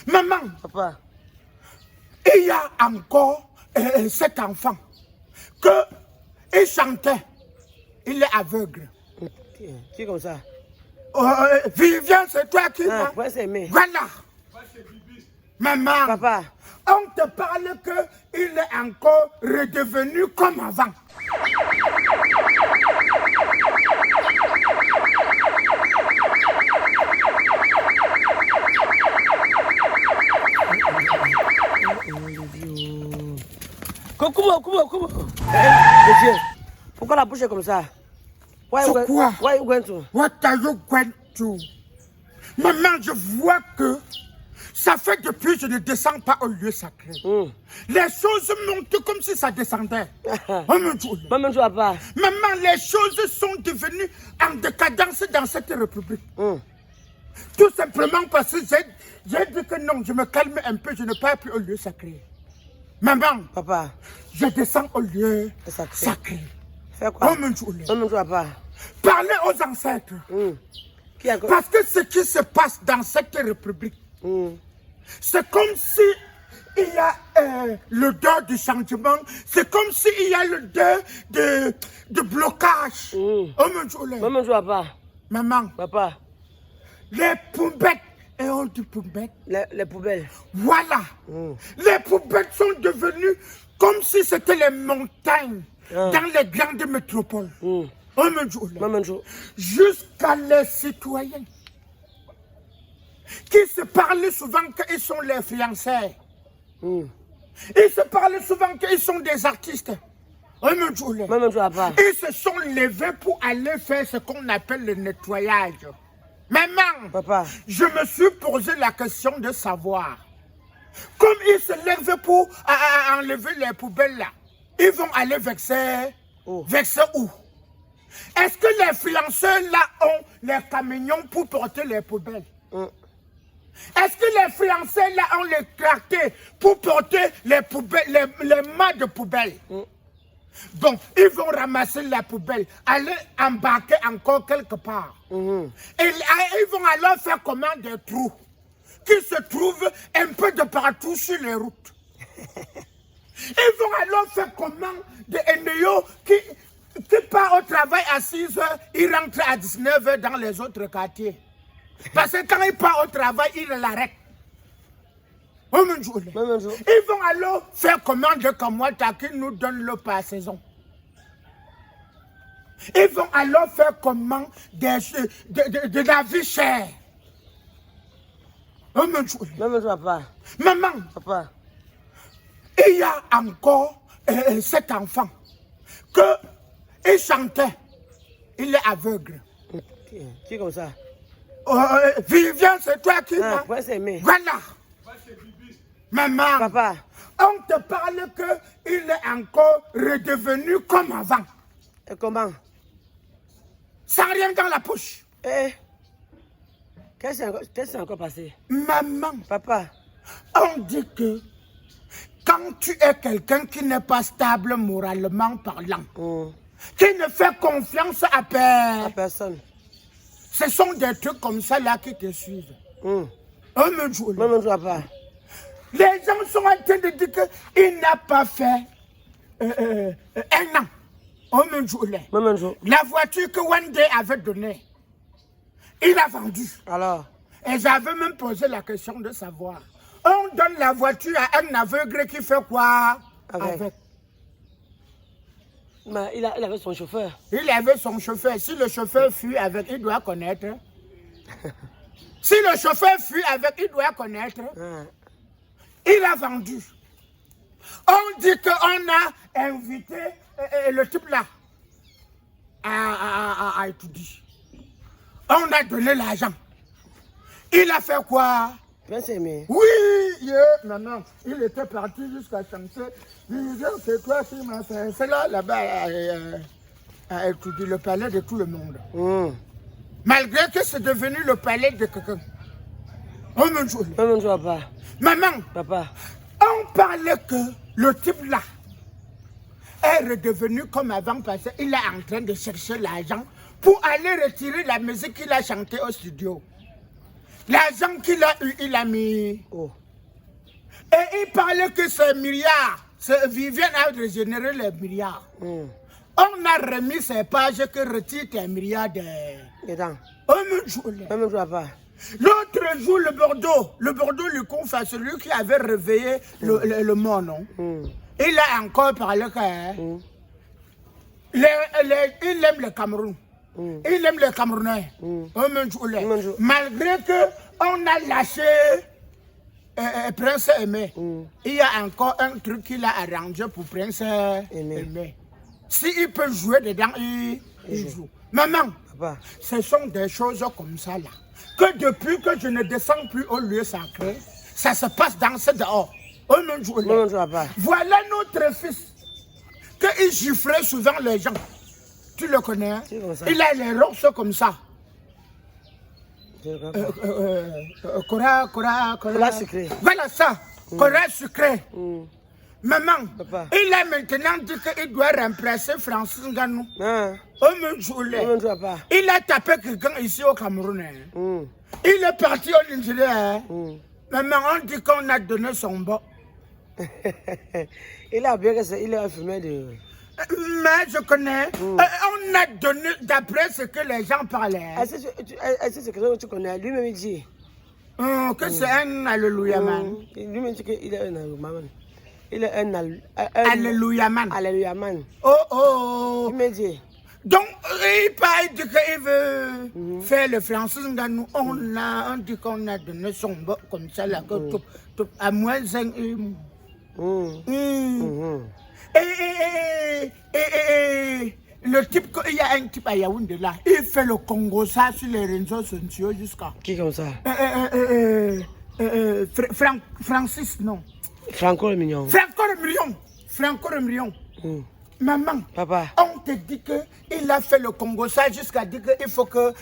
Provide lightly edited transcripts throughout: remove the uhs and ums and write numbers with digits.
Maman, Papa. Il y a encore cet enfant que il chantait. Il est aveugle. Qui est comme ça? Viviane, c'est toi qui Ah, ouais, c'est aimé. Voilà. Maman, Papa. on te parle qu'il est encore redevenu comme avant. Comment? Monsieur, pourquoi la bouche est comme ça? Pourquoi? Why you going to? What are you going to? Maman, je vois que ça fait depuis que je ne descends pas au lieu sacré. Les choses montent comme si ça descendait. Maman, tu vas pas. Maman, les choses sont devenues en décadence dans cette république. Tout simplement parce que j'ai dit que non, je me calme un peu, je ne pars plus au lieu sacré. Maman, Papa. je descends au lieu sacré. Fais quoi? Maman, tu vas pas. Parlez aux ancêtres. Parce que ce qui se passe dans cette république, c'est comme si il y a l'odeur du changement, c'est comme s'il y a l'odeur de blocage. Maman, tu vas pas. Maman, Papa. les poubelles, et on dit poubelles. Les poubelles. Voilà. Les poubelles sont devenues comme si c'était les montagnes dans les grandes métropoles. Maman, Jusqu'à les citoyens qui se parlent souvent qu'ils sont les fiancés. Ils se parlent souvent qu'ils sont des artistes. Maman, tu vas pas. Ils se sont levés pour aller faire ce qu'on appelle le nettoyage. Maman, Papa. je me suis posé la question de savoir. Comme ils se lèvent pour enlever les poubelles là, ils vont aller vexer où? Est-ce que les fiancés là ont les camions pour porter les poubelles? Est-ce que les fiancés là ont les tractés pour porter les poubelles, les mâts de poubelle? Donc, ils vont ramasser la poubelle, aller embarquer encore quelque part. Et ils vont alors faire comment des trous qui se trouvent un peu de partout sur les routes. Ils vont alors faire comment des NEO qui part au travail à 6 heures, il rentre à 19 heures dans les autres quartiers. Parce que quand il part au travail, il l'arrête. Ils vont alors faire comment de Kamwata qui nous donne l'eau par saison. Ils vont alors faire comment de la vie chère. Maman, tu vas pas. Maman, Papa. il y a encore cet enfant que il chantait. Il est aveugle. Qui est comme ça? Viviane, c'est toi qui Ah, ouais, c'est aimé. Voilà. Maman, Papa. on te parle qu'il est encore redevenu comme avant. Et comment? Sans rien dans la poche. Qu'est-ce qui s'est encore passé? Maman, Papa. on dit que quand tu es quelqu'un qui n'est pas stable moralement parlant, qui ne fait confiance à personne. Ce sont des trucs comme ça là qui te suivent. Maman, tu vas pas. Les gens sont en train de dire qu'il n'a pas fait un an. La voiture que Wendy avait donnée, il a vendu. Alors? Et j'avais même posé la question de savoir. On donne la voiture à un aveugle qui fait quoi avec? Mais il avait son chauffeur. Il avait son chauffeur. Si le chauffeur fuit avec, il doit connaître. Si le chauffeur fuit avec, il doit connaître. Il a vendu. On dit qu'on a invité le type là à étudier. On a donné l'argent. Il a fait quoi? Oui, non, il était parti jusqu'à chanter. C'est toi qui m'a fait. C'est là-bas à étudier le palais de tout le monde. Malgré que c'est devenu le palais de quelqu'un. Maman, tu vas pas. Maman, Papa. on parlait que le type là est redevenu comme avant parce qu'il est en train de chercher l'argent pour aller retirer la musique qu'il a chantée au studio. L'argent qu'il a eu, il a mis. Oh. Et il parlait que ces milliards, Viviane a régénéré les milliards. On a remis ces pages que retire tes milliards de... Dedans. Même jour, Pas. l'autre jour, le Bordeaux lui confie à celui qui avait réveillé le monde, non? Il a encore parlé que... il aime le Cameroun. Il aime les Camerounais. Malgré que on a lâché Prince Aimé, il y a encore un truc qu'il a arrangé pour Prince Aimé. S'il peut jouer dedans, il joue. Maman, papa, ce sont des choses comme ça là. Que depuis que je ne descends plus au lieu sacré, ça se passe dans ce dehors. Voilà notre fils. Qu'il giflait souvent les gens. Tu le connais, hein? Il a les rosses comme ça. Cora sucré. Voilà ça. Cora sucré. Maman, papa, il a maintenant dit qu'il doit remplacer Francis Ngannou. Il a tapé quelqu'un ici au Cameroun. Il est parti au Nigeria. Maman, on dit qu'on a donné son bas. Il a bien que il a fumé de... Mais je connais. On a donné, d'après ce que les gens parlaient. Est-ce que tu connais? Lui-même il dit. Que c'est un Alléluia man. Lui-même dit qu'il est un Alléluia man. Il est un Alléluia man. Alléluia man. Oh. Il me dit. Donc, il parle qu'il veut faire le Francis Ngannou. On dit qu'on a donné son bas comme ça, là, à moins d'un. Et le type, il y a un type à Yaoundé là, il fait le Congo ça sur les réseaux sociaux jusqu'à. Qui comme ça? Francis, non. Franco le Mignon. Franco le Million. Maman, papa, on te dit qu'il a fait le Congo ça jusqu'à dire qu'il faut que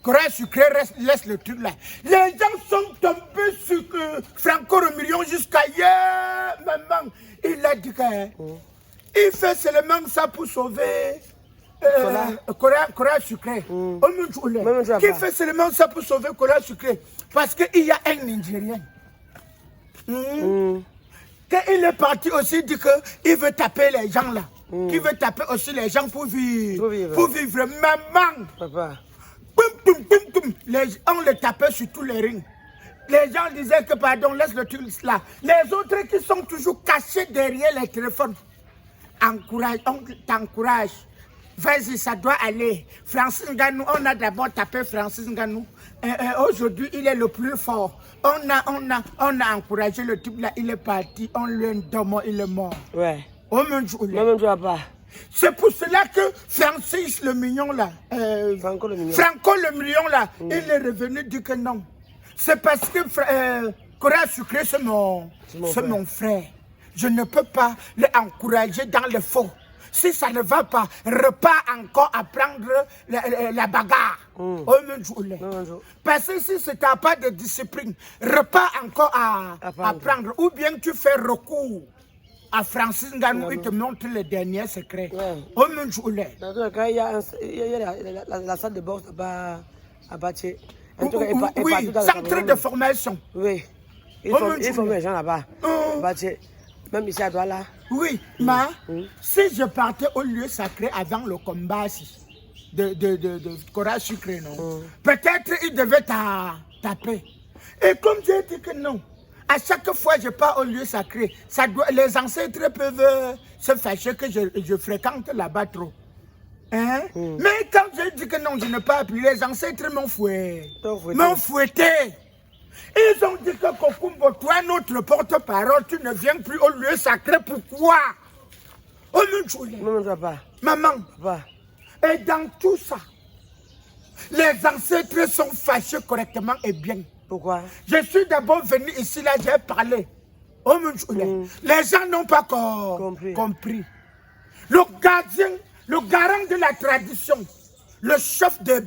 Corée sucré laisse le truc là. Les gens sont tombés sur Franco le Million jusqu'à hier. Maman, il a dit qu'il fait seulement ça pour sauver Corée sucré. Qui fait seulement ça pour sauver Corée sucré. Parce qu'il y a un Nigérien. Quand il est parti aussi, il dit qu'il veut taper les gens là. Qu'il veut taper aussi les gens pour vivre. Pour vivre. Maman. Papa. On les tapait sur tous les rings. Les gens disaient que pardon, laisse le truc là. Les autres qui sont toujours cachés derrière les téléphones. Encourage, on t'encourage. Vas-y, ça doit aller. Francis Ngannou, on a d'abord tapé Francis Ngannou. Aujourd'hui, il est le plus fort. On a encouragé le type là, il est parti. On lui donne, il est mort. Ouais. C'est pour cela que Francis le Mignon là, Franco le Mignon là, il est revenu dire que non. C'est parce que Corée sucré, c'est mon frère. Je ne peux pas l'encourager dans le faux. Si ça ne va pas, repars encore à prendre la bagarre. Parce que si tu n'as pas de discipline, repars encore à prendre. Ou bien tu fais recours à Francis Ngannou, il te montre les derniers secrets. Il y a la salle de boxe à Baché. Oui, centre de formation. Oui, il faut les gens là-bas. Baché. Même ici à Douala. Oui, mais si je partais au lieu sacré avant le combat de Corée sucré, non, peut-être il devait taper. Et comme j'ai dit que non, à chaque fois que je pars au lieu sacré, les ancêtres peuvent se fâcher que je fréquente là-bas trop. Hein? Mais quand j'ai dit que non, je ne pas plus, les ancêtres m'ont fouetté. Ils ont dit que Kokumbo, toi, notre porte-parole, tu ne viens plus au lieu sacré. Pourquoi? Maman. Papa. Et dans tout ça, les ancêtres sont fâchés correctement et bien. Pourquoi? Je suis d'abord venu ici, là, j'ai parlé. Les gens n'ont pas compris. Le gardien, le garant de la tradition, le chef de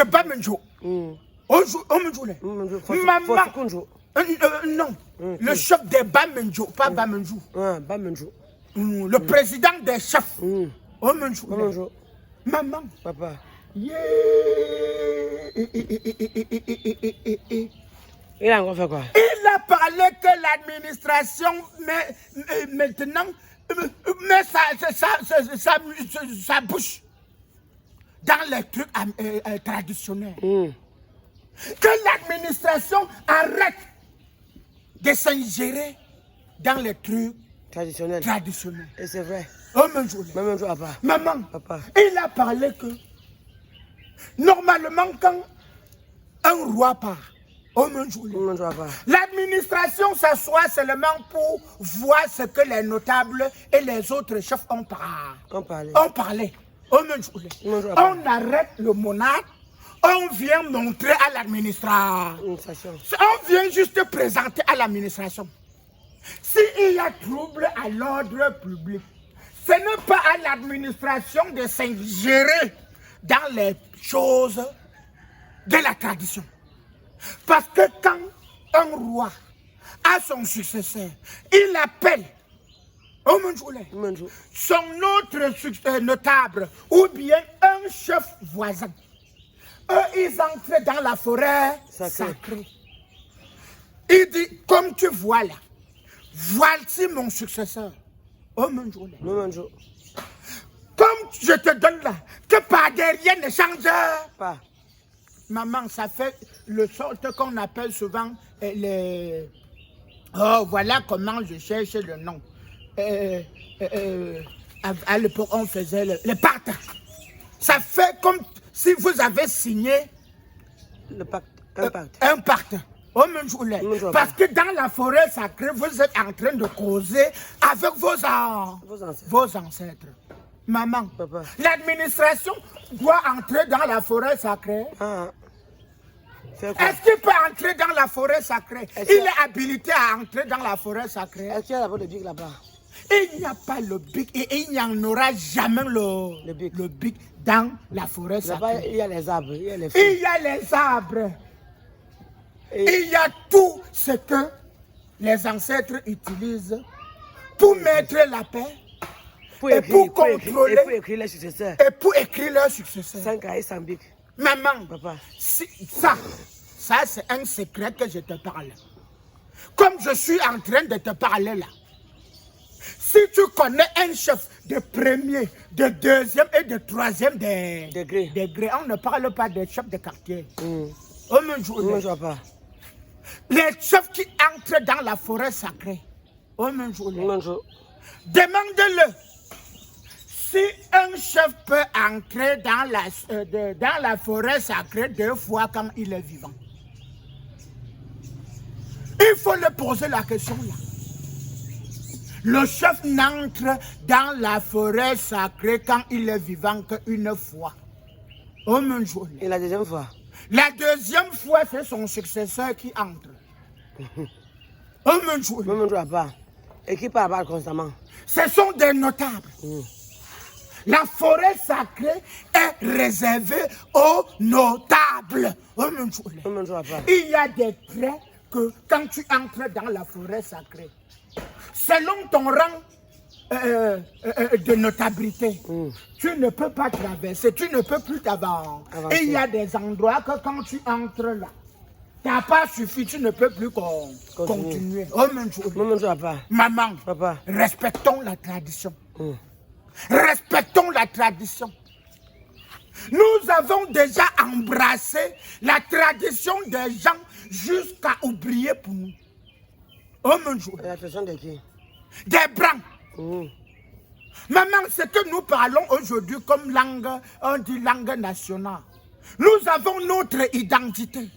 Bamenjo. Maman, non, le chef des Bamenjo, pas Bamenjo. Le président des chefs. Maman, papa. Yeah. Il a encore fait quoi? Il a parlé que l'administration maintenant met sa bouche dans les trucs traditionnels. Que l'administration arrête de s'ingérer dans les trucs Traditionnel. Et c'est vrai. Oh, même jour, Papa. Maman, Papa. Il a parlé que normalement quand un roi part, oh, même jour, l'administration s'assoit seulement pour voir ce que les notables et les autres chefs ont parlé. Oh, même jour, on arrête le monarque. On vient montrer à l'administration. On vient juste présenter à l'administration. S'il y a trouble à l'ordre public, ce n'est pas à l'administration de s'ingérer dans les choses de la tradition. Parce que quand un roi a son successeur, il appelle son autre notable ou bien un chef voisin. Eux, ils entrent dans la forêt sacrée. Il dit, comme tu vois là, voici mon successeur. Comme je te donne là, que par derrière ne change pas. Maman, ça fait le sorte qu'on appelle souvent les... Oh, voilà comment je cherche le nom. À l'époque, on faisait le pacte. Ça fait comme si vous avez signé un pacte. Au même jour, parce que dans la forêt sacrée, vous êtes en train de causer avec vos ancêtres. Maman, l'administration doit entrer dans la forêt sacrée. Est-ce qu'il peut entrer dans la forêt sacrée? Il est habilité à entrer dans la forêt sacrée. Est-ce qu'il y a d'abord le bic là-bas? Il n'y a pas le bic et il n'y en aura jamais le bic dans la forêt sacrée. Il y a les arbres, il y a les feux. Il y a les arbres. Il y a tout ce que les ancêtres utilisent pour mettre la paix et pour contrôler et pour écrire les successeurs. Et pour écrire leurs successeurs. Sans cahier, sans bic. Maman, Papa. Ça c'est un secret que je te parle. Comme je suis en train de te parler là. Si tu connais un chef de premier, de deuxième et de troisième degré, on ne parle pas de chef de quartier. Les chefs qui entrent dans la forêt sacrée, demande-le. Si un chef peut entrer dans la forêt sacrée 2 fois quand il est vivant, il faut lui poser la question là. Le chef n'entre dans la forêt sacrée quand il est vivant qu'une fois. Et la deuxième fois? La deuxième fois, c'est son successeur qui entre. Et qui parle constamment? Ce sont des notables. La forêt sacrée est réservée aux notables. Il y a des traits que quand tu entres dans la forêt sacrée, selon ton rang de notabilité, tu ne peux pas traverser, tu ne peux plus t'avancer. Et il y a des endroits que quand tu entres là, tu n'as pas suffi, tu ne peux plus continuer. Maman, Papa. Respectons la tradition. Respectons la tradition. Nous avons déjà embrassé la tradition des gens jusqu'à oublier pour nous. La tradition de qui? Des Blancs. Maman, ce que nous parlons aujourd'hui comme langue, on dit langue nationale. Nous avons notre identité.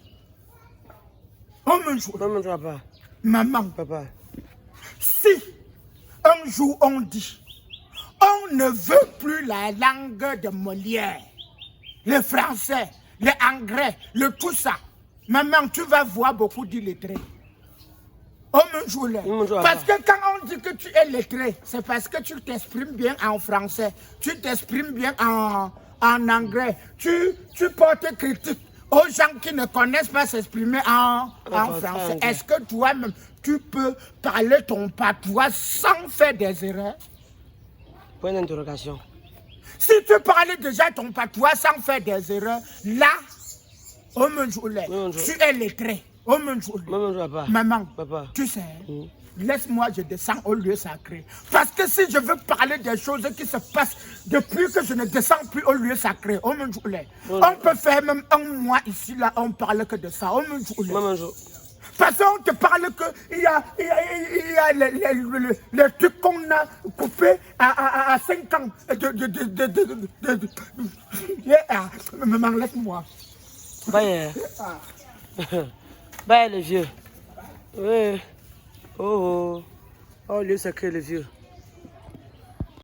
Maman, Papa. Si un jour on dit, on ne veut plus la langue de Molière, le français, le anglais, le tout ça, maman, tu vas voir beaucoup d'illettrés. Parce que quand on dit que tu es lettré, c'est parce que tu t'exprimes bien en français, tu t'exprimes bien en anglais, tu portes critique aux gens qui ne connaissent pas s'exprimer en français. Est-ce que toi-même, tu peux parler ton patois sans faire des erreurs? Point d'interrogation. Si tu parlais déjà ton patois sans faire des erreurs, là, Oh mon Dieu, tu es lettré. Oh mon Dieu. Papa. Maman, Papa. tu sais, laisse-moi, je descends au lieu sacré. Parce que si je veux parler des choses qui se passent depuis que je ne descends plus au lieu sacré, oh mon Dieu, on peut faire même un mois ici, là, on parle que de ça. Oh mon Dieu. Parce qu'on te parle qu'il y a les trucs qu'on a coupés à 5 ans. Maman, laisse-moi. Bah, le vieux. Oui. Oh, oh. Oh, le sacré, le vieux.